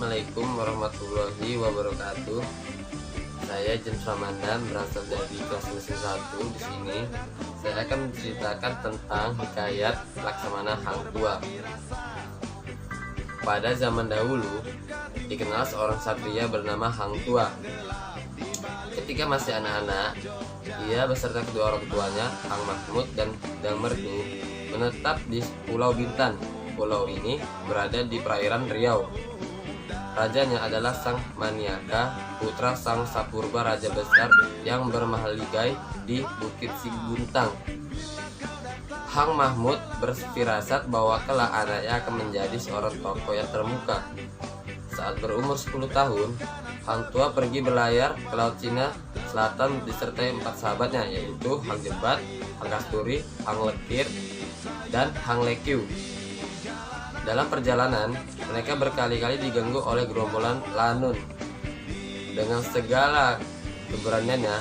Assalamualaikum warahmatullahi wabarakatuh. Saya James Ramandan, berasal dari kelas mesin 1. Di sini saya akan menceritakan tentang hikayat Laksamana Hang Tuah. Pada zaman dahulu dikenal seorang satria bernama Hang Tuah. Ketika masih anak-anak, ia beserta kedua orang tuanya, Hang Mahmud dan Dang Mertu, menetap di Pulau Bintan. Pulau ini berada di perairan Riau. Rajanya adalah Sang Maniaka, putra Sang Sapurba, raja besar yang bermahligai di Bukit Siguntang. Hang Mahmud berfirasat bahwa kelak anaknya akan menjadi seorang tokoh yang termuka. Saat berumur 10 tahun, Hang Tuah pergi berlayar ke Laut Cina Selatan disertai 4 sahabatnya, yaitu Hang Jebat, Hang Kasturi, Hang Lekir, dan Hang Lekiu. Dalam perjalanan, mereka berkali-kali diganggu oleh gerombolan Lanun. Dengan segala keberaniannya,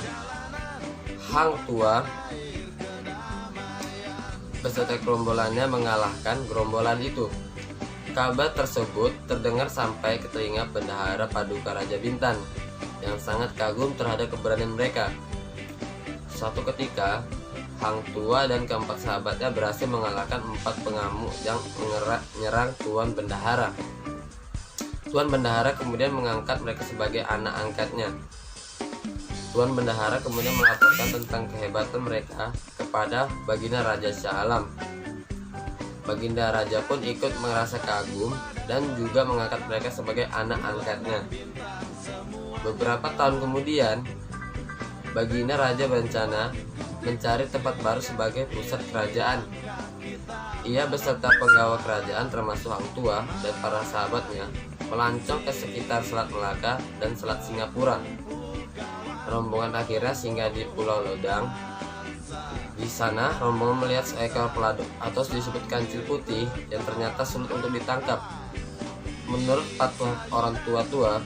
Hang Tuah beserta gerombolannya mengalahkan gerombolan itu. Kabar tersebut terdengar sampai ke telinga Bendahara Paduka Raja Bintan, yang sangat kagum terhadap keberanian mereka. Suatu ketika, Hang Tuah dan keempat sahabatnya berhasil mengalahkan 4 pengamuk yang menyerang Tuan Bendahara. Tuan Bendahara kemudian mengangkat mereka sebagai anak angkatnya. Tuan Bendahara kemudian melaporkan tentang kehebatan mereka kepada Baginda Raja Shah Alam. Baginda Raja pun ikut merasa kagum dan juga mengangkat mereka sebagai anak angkatnya. Beberapa tahun kemudian, Baginda Raja berencana mencari tempat baru sebagai pusat kerajaan. Ia beserta penggawa kerajaan termasuk Hang Tuah dan para sahabatnya melancong ke sekitar Selat Melaka dan Selat Singapura. Rombongan akhirnya singgah di Pulau Lodang. Di sana, rombongan melihat seekor peladuk atau disebut kancil putih yang ternyata sulit untuk ditangkap. Menurut fatwa orang tua-tua,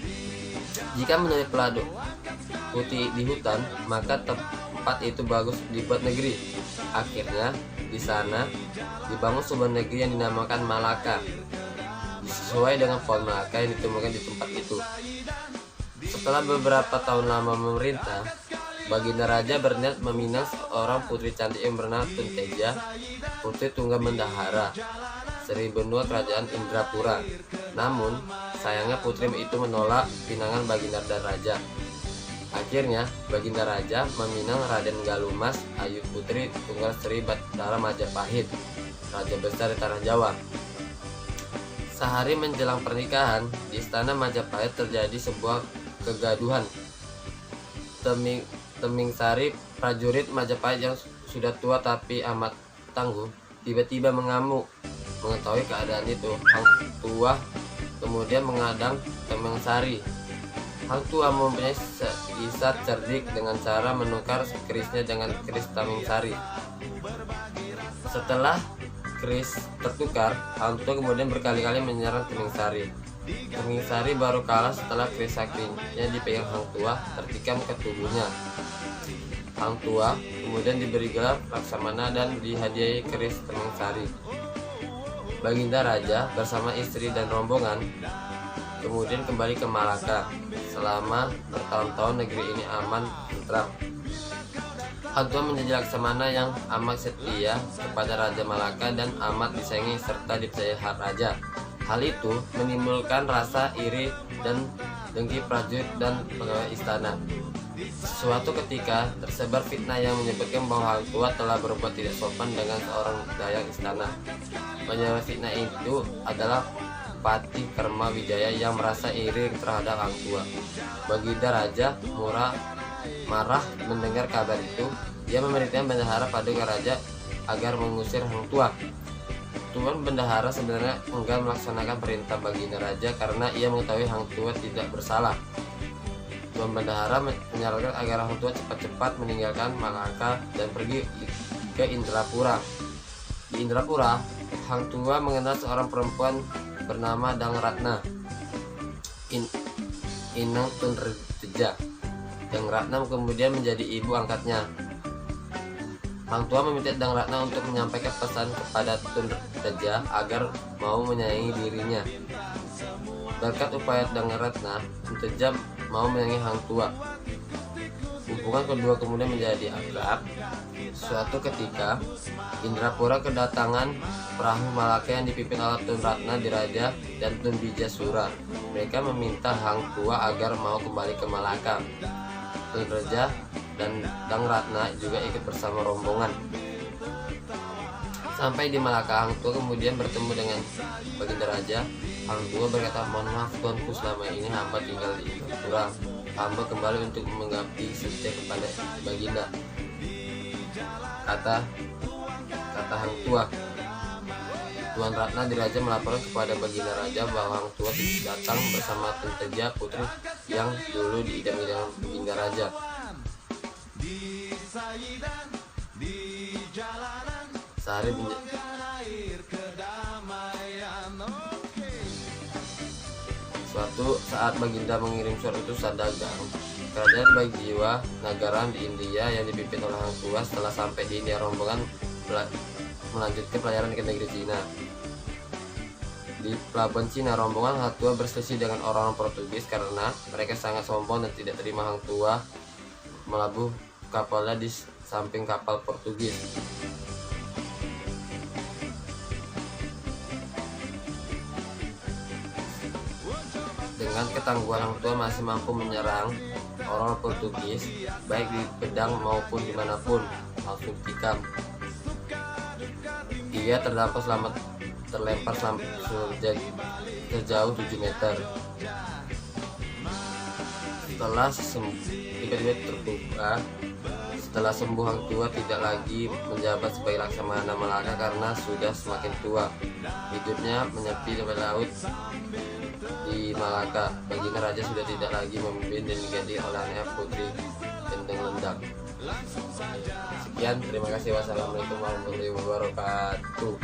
jika menemukan peladuk putih di hutan, maka tempat itu bagus dibuat negeri. Akhirnya di sana dibangun sebuah negeri yang dinamakan Malaka, sesuai dengan pohon Malaka yang ditemukan di tempat itu. Setelah beberapa tahun lama memerintah, Baginda Raja berniat meminang seorang putri cantik yang bernama Tunteja, putri tunggal Bendahara, seri benua kerajaan Indrapura. Namun sayangnya putri itu menolak pinangan Baginda Raja. Akhirnya, Baginda Raja meminang Raden Galumas, ayu putri tunggal Sri Batara Majapahit, raja besar di tanah Jawa. Sehari menjelang pernikahan, di istana Majapahit terjadi sebuah kegaduhan. Teming Sari, prajurit Majapahit yang sudah tua tapi amat tangguh, tiba-tiba mengamuk. Mengetahui keadaan itu, Hang Tuah kemudian mengadang Teming Sari. Hang Tuah mempunyai seisat cerdik dengan cara menukar kerisnya dengan keris Teming Sari. Setelah keris tertukar, Hang Tuah kemudian berkali-kali menyerang Teming Sari. Teming Sari baru kalah setelah keris saktinya dipegang Hang Tuah tertikam ke tubuhnya. Hang Tuah kemudian diberi gelar Laksamana dan dihadiahi keris Teming Sari. Baginda Raja bersama istri dan rombongan kemudian kembali ke Malaka. Selama bertahun-tahun negeri ini aman tentram. Hang Tuah menjadi Laksamana yang amat setia kepada Raja Malaka dan amat disayangi serta dipercayai raja. Hal itu menimbulkan rasa iri dan dengki prajurit dan pegawai istana. Suatu ketika tersebar fitnah yang menyebutkan bahwa Hang Tuah telah berbuat tidak sopan dengan seorang dayang istana. Penyebar fitnah itu adalah Patih Kerma Wijaya yang merasa iri terhadap Hang Tuah. Baginda Raja marah mendengar kabar itu. Dia memerintahkan Bendahara Paduka Raja agar mengusir Hang Tuah. Tuan Bendahara sebenarnya enggan melaksanakan perintah Baginda Raja karena ia mengetahui Hang Tuah tidak bersalah. Tuan Bendahara menyarankan agar Hang Tuah cepat-cepat meninggalkan Malaka dan pergi ke Indrapura. Di Indrapura, Hang Tuah mengenal seorang perempuan bernama Dang Ratna, Inang Tunteja. Dang Ratna kemudian menjadi ibu angkatnya. Hang Tuah meminta Dang Ratna untuk menyampaikan pesan kepada Tunteja agar mau menyayangi dirinya. Berkat upaya Dangratna, Anteja mau menyangi Hang Tua. Hubungan kedua kemudian menjadi akrab. Suatu ketika, Indrapura kedatangan perahu Malaka yang dipimpin oleh Tun Ratna Diraja dan Tun Bijasura. Mereka meminta Hang Tua agar mau kembali ke Malaka. Tun Raja dan Dang Ratna juga ikut bersama rombongan. Sampai di Malaka, Hang Tua kemudian bertemu dengan Baginda Raja. Hang Tua berkata, "Mohon maaf tuanku, selama ini hamba tinggal di Indrapura. Hamba kembali untuk mengabdi setia kepada Baginda," kata Hang Tua. Tuan Ratna Diraja melaporkan kepada Baginda Raja bahwa Hang Tua datang bersama Anteja, putri yang dulu diidam-idamkan Baginda Raja. Suatu saat Baginda mengirim surat utusan dagang. Kerajaan Bagiwa Nagaram di India yang dipimpin oleh Hang Tua setelah sampai di India, rombongan melanjutkan pelayaran ke negeri Cina. Di pelabuhan Cina, rombongan Hang Tua berselisih dengan orang-orang Portugis karena mereka sangat sombong dan tidak terima Hang Tua melabuh kapalnya di samping kapal Portugis. Dengan ketangguhan, Hang Tua masih mampu menyerang orang Portugis, baik di pedang maupun dimanapun, langsung tikam. Ia terdampar terlempar sejauh 7 meter. Setelah tiba-tiba terbuka. Setelah sembuh, Hang Tua tidak lagi menjabat sebagai Laksamana Malaka karena sudah semakin tua. Hidupnya menyepi di laut di Malaka. Baginda Raja sudah tidak lagi memimpin dan diganti oleh anaknya Putri Gendeng Lendang. Sekian, terima kasih. Wassalamualaikum warahmatullahi wabarakatuh.